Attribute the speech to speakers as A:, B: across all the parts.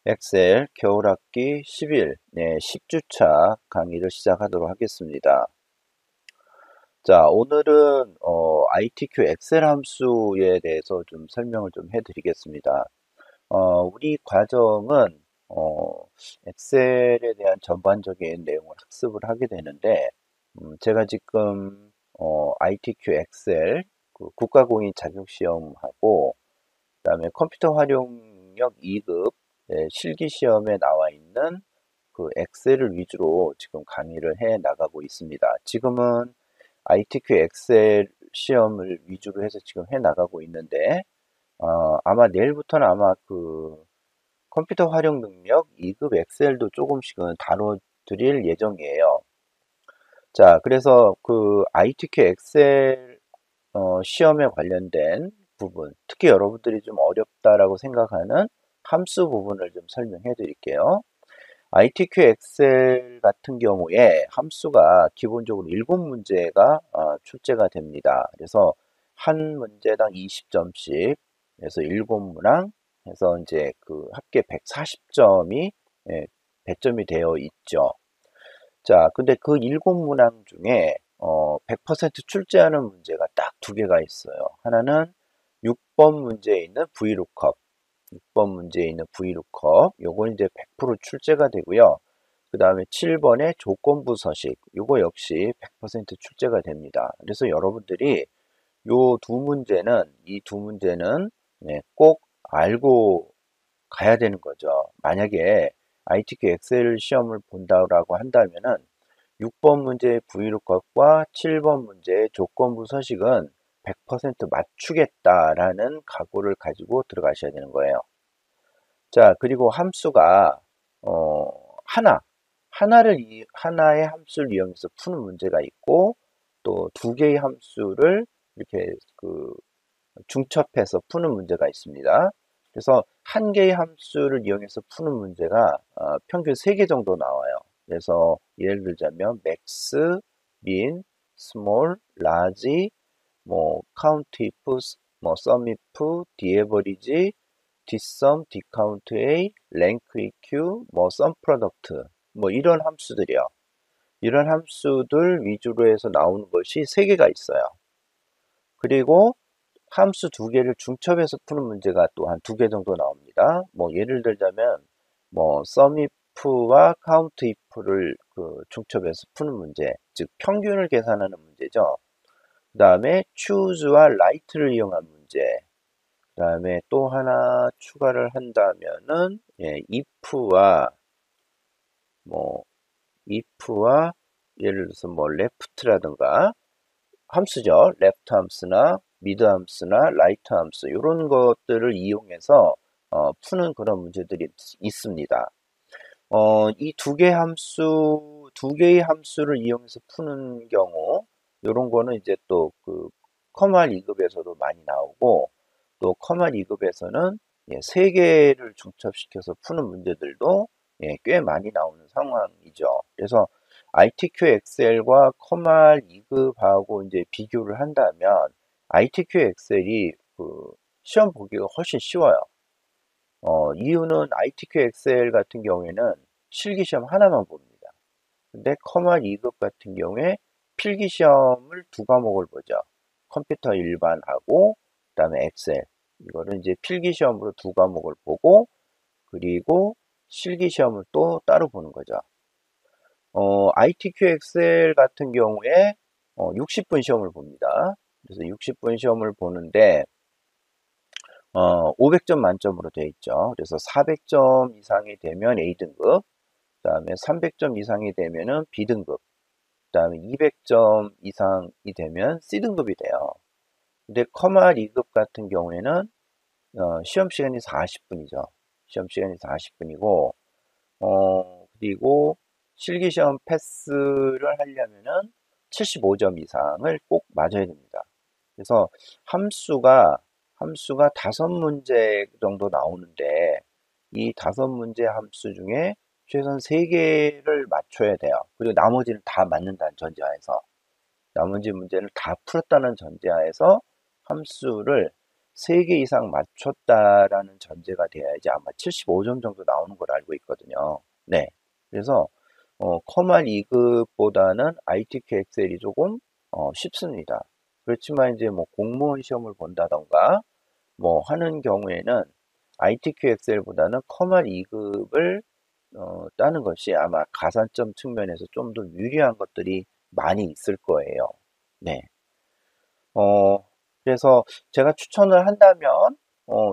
A: 엑셀 겨울학기 10일 10주차 강의를 시작하도록 하겠습니다. 자, 오늘은 ITQ 엑셀 함수에 대해서 좀 설명을 좀 해드리겠습니다. 우리 과정은 엑셀에 대한 전반적인 내용을 학습을 하게 되는데, 제가 지금 ITQ 엑셀 그 국가공인 자격시험하고 그다음에 컴퓨터 활용 능력 2급 실기 시험에 나와 있는 그 엑셀을 위주로 지금 강의를 해 나가고 있습니다. 지금은 ITQ 엑셀 시험을 위주로 해서 지금 해 나가고 있는데, 아마 내일부터는 아마 그 컴퓨터 활용 능력 2급 엑셀도 조금씩은 다뤄드릴 예정이에요. 자, 그래서 그 ITQ 엑셀 시험에 관련된 부분, 특히 여러분들이 좀 어렵다라고 생각하는 함수 부분을 좀 설명해 드릴게요. ITQ 엑셀 같은 경우에 함수가 기본적으로 7문제가 출제가 됩니다. 그래서 한 문제당 20점씩 해서 7문항 해서 이제 그 합계 140점이 배점이 되어 있죠. 자, 근데 그 7문항 중에 100% 출제하는 문제가 딱 두 개가 있어요. 하나는 6번 문제에 있는 VLOOKUP, 6번 문제에 있는 VLOOKUP, 요건 이제 100% 출제가 되고요. 그 다음에 7번의 조건부 서식, 요거 역시 100% 출제가 됩니다. 그래서 여러분들이 요 두 문제는, 이 두 문제는 꼭 알고 가야 되는 거죠. 만약에 ITQ 엑셀 시험을 본다고 한다면은 6번 문제의 VLOOKUP과 7번 문제의 조건부 서식은 100% 맞추겠다라는 각오를 가지고 들어가셔야 되는 거예요. 자, 그리고 함수가 어, 하나, 하나의 함수를 이용해서 푸는 문제가 있고 또 두 개의 함수를 이렇게 그 중첩해서 푸는 문제가 있습니다. 그래서 한 개의 함수를 이용해서 푸는 문제가 평균 3개 정도 나와요. 그래서 예를 들자면 max, min, small, large, 뭐 count if, 뭐 sum if, daverage, dsum, dcount a, rank eq, 뭐 sum product, 뭐 이런 함수들이요. 이런 함수들 위주로 해서 나오는 것이 3개가 있어요. 그리고 함수 두 개를 중첩해서 푸는 문제가 또 한 두 개 정도 나옵니다. 뭐 예를 들자면 뭐 SUMIF와 COUNTIF를 그 중첩해서 푸는 문제, 즉 평균을 계산하는 문제죠. 그 다음에 CHOOSE와 WRITE를 이용한 문제. 그 다음에 또 하나 추가를 한다면은 IF와 뭐 IF와 예를 들어서 뭐 LEFT라든가 함수죠. left 함수나 mid 함수나 right 함수 이런 것들을 이용해서 푸는 그런 문제들이 있습니다. 이 두 개의 함수를 이용해서 푸는 경우 이런 거는 이제 또 그 커말 2급에서도 많이 나오고 또 커말 2급에서는 세 개를 중첩시켜서 푸는 문제들도 꽤 많이 나오는 상황이죠. 그래서 ITQ 엑셀과 커말 2급하고 이제 비교를 한다면 ITQ 엑셀이 그 시험 보기가 훨씬 쉬워요. 이유는 ITQ 엑셀 같은 경우에는 실기시험 하나만 봅니다. 근데 커말 2급 같은 경우에 필기시험을 두 과목을 보죠. 컴퓨터 일반하고 그다음에 엑셀. 이거를 이제 필기시험으로 두 과목을 보고 그리고 실기시험을 또 따로 보는 거죠. ITQ 엑셀 같은 경우에 60분 시험을 봅니다. 그래서 60분 시험을 보는데 500점 만점으로 되어 있죠. 그래서 400점 이상이 되면 A등급, 그다음에 300점 이상이 되면은 B등급, 그다음에 200점 이상이 되면 C등급이 돼요. 근데 커마 2급 같은 경우에는 시험 시간이 40분이죠. 시험 시간이 40분이고 그리고 실기시험 패스를 하려면은 75점 이상을 꼭 맞아야 됩니다. 그래서 함수가 다섯 문제 정도 나오는데 이 다섯 문제 함수 중에 최소한 세 개를 맞춰야 돼요. 그리고 나머지는 다 맞는다는 전제하에서 나머지 문제를 다 풀었다는 전제하에서 함수를 3개 이상 맞췄다라는 전제가 돼야지 아마 75점 정도 나오는 걸 알고 있거든요. 네. 그래서 커말 2급보다는 ITQ 엑셀이 조금 쉽습니다. 그렇지만 이제 뭐 공무원 시험을 본다던가 뭐 하는 경우에는 ITQ 엑셀보다는 커말 2급을 따는 것이 아마 가산점 측면에서 좀 더 유리한 것들이 많이 있을 거예요. 네. 어, 그래서 제가 추천을 한다면,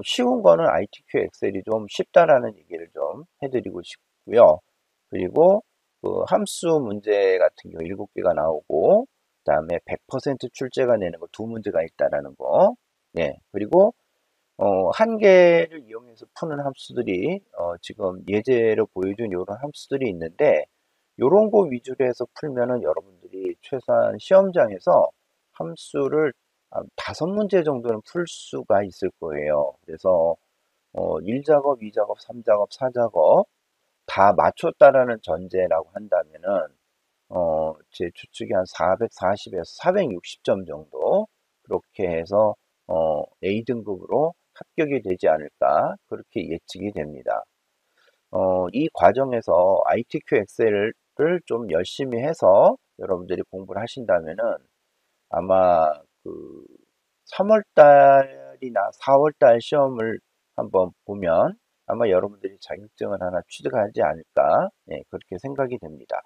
A: 쉬운 거는 ITQ 엑셀이 좀 쉽다라는 얘기를 좀 해드리고 싶고요. 그리고 그 함수 문제 같은 경우 7개가 나오고, 그다음에 100% 출제가 내는 거 2문제가 있다라는 거. 네. 그리고 한 개를 이용해서 푸는 함수들이 지금 예제로 보여준 이런 함수들이 있는데 이런 거 위주로 해서 풀면은 여러분들이 최소한 시험장에서 함수를 5문제 정도는 풀 수가 있을 거예요. 그래서 1작업, 2작업, 3작업, 4작업 다 맞췄다라는 전제라고 한다면은 제 추측이 한 440에서 460점 정도 그렇게 해서 A등급으로 합격이 되지 않을까 그렇게 예측이 됩니다. 이 과정에서 ITQ 엑셀을 좀 열심히 해서 여러분들이 공부를 하신다면은 아마 그 3월 달이나 4월 달 시험을 한번 보면 아마 여러분들이 자격증을 하나 취득하지 않을까, 네, 그렇게 생각이 됩니다.